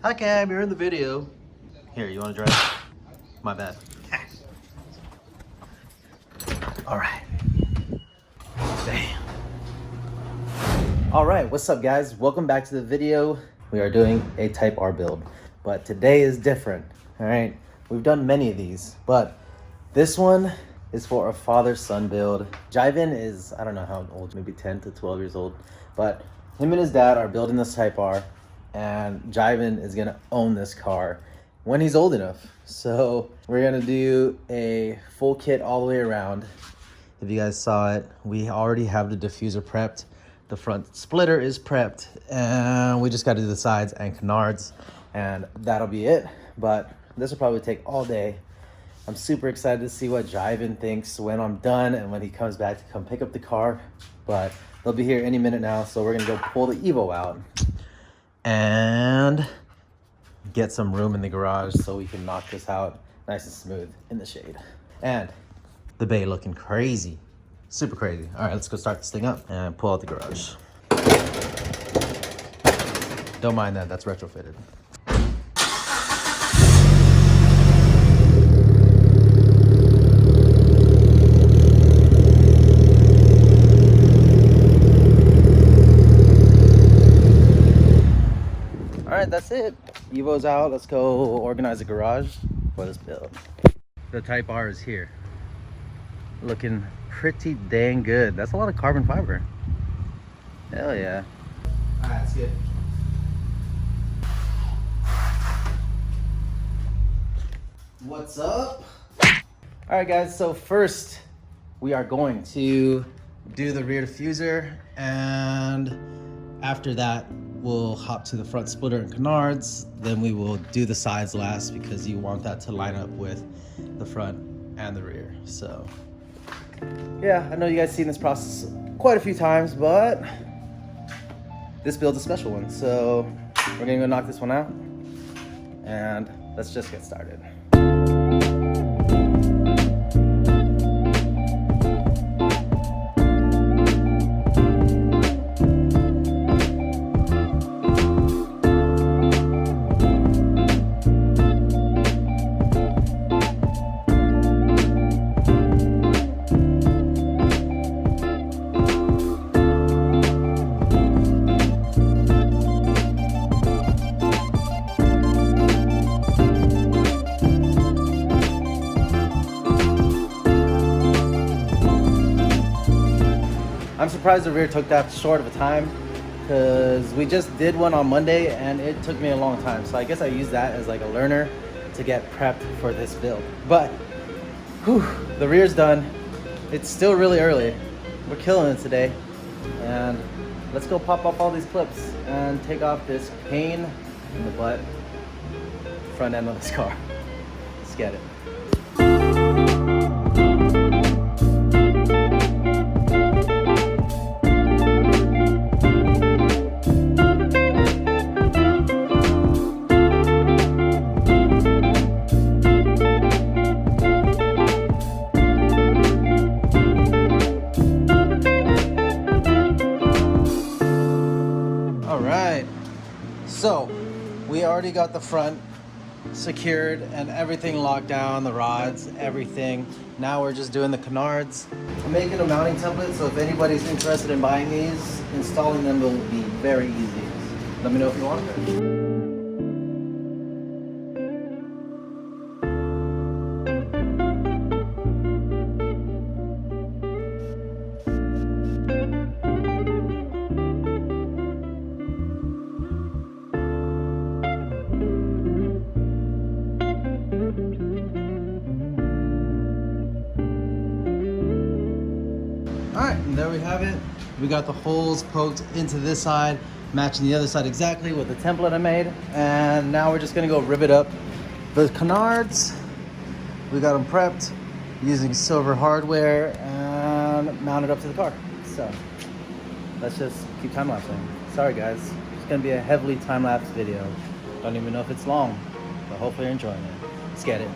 Hi Cam, you're in the video. Here, you want to drive? My bad. All right. Damn. All right, what's up guys? Welcome back to the video. We are doing a Type R build, but today is different. All right, we've done many of these, but this one is for a father-son build. Jaivens is, I don't know how old, maybe 10 to 12 years old, but him and his dad are building this Type R, and Jaivens is gonna own this car when he's old enough. So we're gonna do a full kit all the way around. If you guys saw it, we already have the diffuser prepped. The front splitter is prepped, and we just gotta do the sides and canards, and that'll be it. But this will probably take all day. I'm super excited to see what Jaivens thinks when I'm done and when he comes back to come pick up the car. But they'll be here any minute now, so we're gonna go pull the Evo out and get some room in the garage so we can knock this out nice and smooth in the shade. And the bay looking crazy, super crazy. All right, let's go start this thing up and pull out the garage. Don't mind that, that's retrofitted. All right, that's it. Evo's out. Let's go organize the garage for this build. The Type R is here. Looking pretty dang good. That's a lot of carbon fiber. Hell yeah. All right, let's get it. What's up? All right, guys. So first, we are going to do the rear diffuser, and after that, we'll hop to the front splitter and canards. Then we will do the sides last because you want that to line up with the front and the rear. So yeah, I know you guys seen this process quite a few times, but this build's a special one. So we're gonna go knock this one out and let's just get started. I'm surprised the rear took that short of a time because we just did one on Monday and it took me a long time. So I guess I use that as like a learner to get prepped for this build. But whew, the rear's done. It's still really early. We're killing it today. And let's go pop up all these clips and take off this pain in the butt front end of this car. Let's get it. So we already got the front secured and everything locked down, the rods, everything. Now we're just doing the canards. I'm making a mounting template, so if anybody's interested in buying these, installing them will be very easy. Let me know if you want it. All right, and there we have it. We got the holes poked into this side, matching the other side exactly with the template I made. And now we're just gonna go rivet up the canards. We got them prepped using silver hardware and mount it up to the car. So let's just keep time-lapsing. Sorry guys, it's gonna be a heavily time-lapse video. Don't even know if it's long, but hopefully you're enjoying it. Let's get it.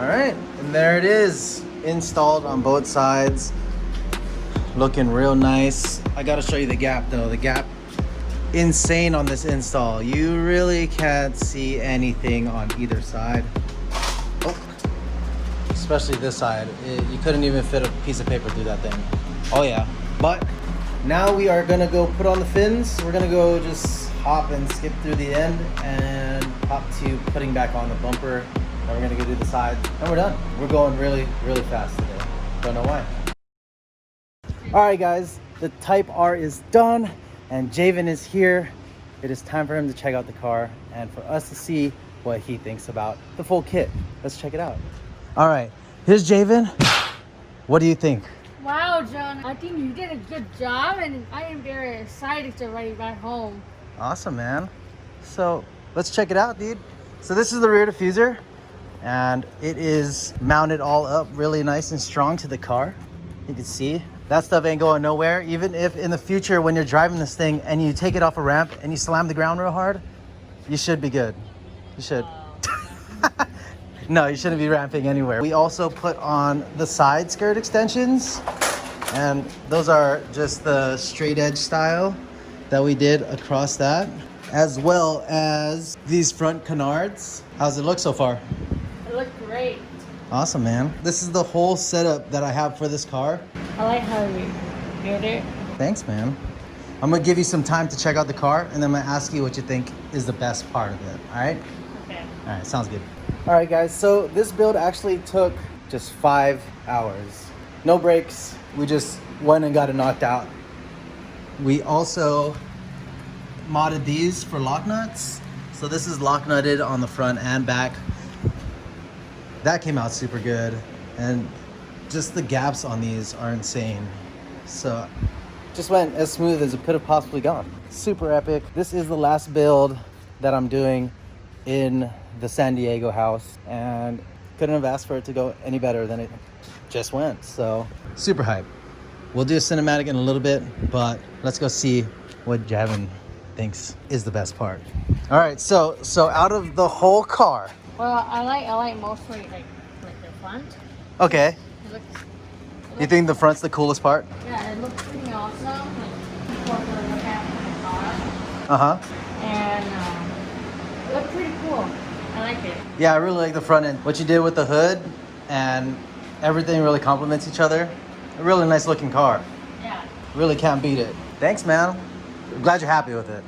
All right, and there it is, installed on both sides. Looking real nice. I gotta show you the gap though. The gap, insane on this install. You really can't see anything on either side. Oh, especially this side. You couldn't even fit a piece of paper through that thing. Oh yeah, but now we are gonna go put on the fins. We're gonna go just hop and skip through the end and hop to putting back on the bumper. Then we're gonna go do the side and we're done. We're going really, really fast today. Don't know why. All right, guys, the Type R is done and Javen is here. It is time for him to check out the car and for us to see what he thinks about the full kit. Let's check it out. All right, here's Javen. What do you think? Wow, John, I think you did a good job and I am very excited to ride back home. Awesome, man. So let's check it out, dude. So this is the rear diffuser and it is mounted all up really nice and strong to the car. You can see that stuff ain't going nowhere. Even if in the future when you're driving this thing and you take it off a ramp and you slam the ground real hard, you should be good. You should. No, you shouldn't be ramping anywhere. We also put on the side skirt extensions and those are just the straight edge style that we did across that, as well as these front canards. How's it look so far? It looks great. Awesome, man. This is the whole setup that I have for this car. I like how you built it. Thanks, man. I'm gonna give you some time to check out the car and then I'm gonna ask you what you think is the best part of it, all right? Okay. All right, sounds good. All right, guys, so this build actually took just 5 hours. No breaks, we just went and got it knocked out. We also modded these for lock nuts. So this is lock nutted on the front and back. That came out super good. And just the gaps on these are insane. So just went as smooth as it could have possibly gone. Super epic. This is the last build that I'm doing in the San Diego house and couldn't have asked for it to go any better than it just went. So super hype. We'll do a cinematic in a little bit, but let's go see what Javen thinks is the best part. All right, so out of the whole car. Well, I like mostly like the front. Okay. It looks, You think the front's the coolest part? yeah, it looks pretty awesome. Like for the cab of the car. Uh-huh. And it looks pretty cool. I like it. Yeah, I really like the front end. What you did with the hood and everything really complements each other. A really nice looking car. Yeah. Really can't beat it. Thanks, man. I'm glad you're happy with it.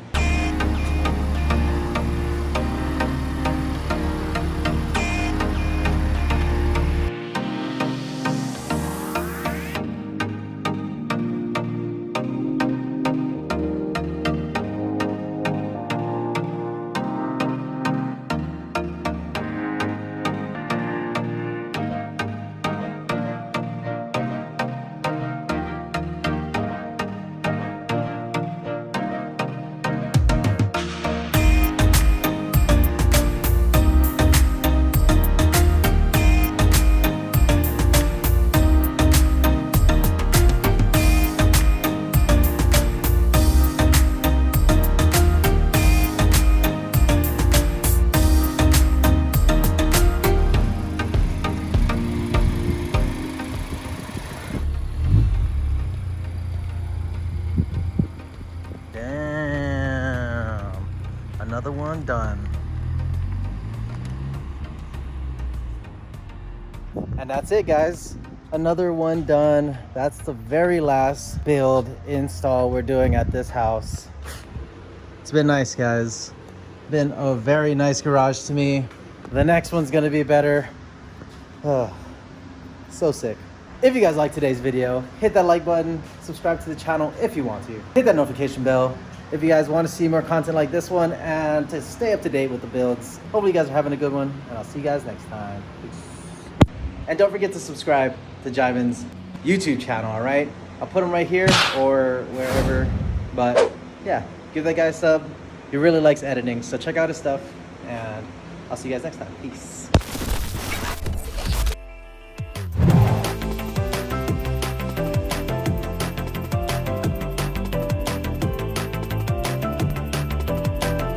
Another one done. And that's it, guys. Another one done. That's the very last build install we're doing at this house. It's been nice, guys. Been a very nice garage to me. The next one's gonna be better. So sick. If you guys like today's video, hit that like button, subscribe to the channel if you want to. Hit that notification bell if you guys want to see more content like this one and to stay up to date with the builds. Hopefully you guys are having a good one and I'll see you guys next time. Peace. And don't forget to subscribe to Jaivens YouTube channel, all right? I'll put them right here or wherever, but yeah, give that guy a sub. He really likes editing, so check out his stuff and I'll see you guys next time. Peace.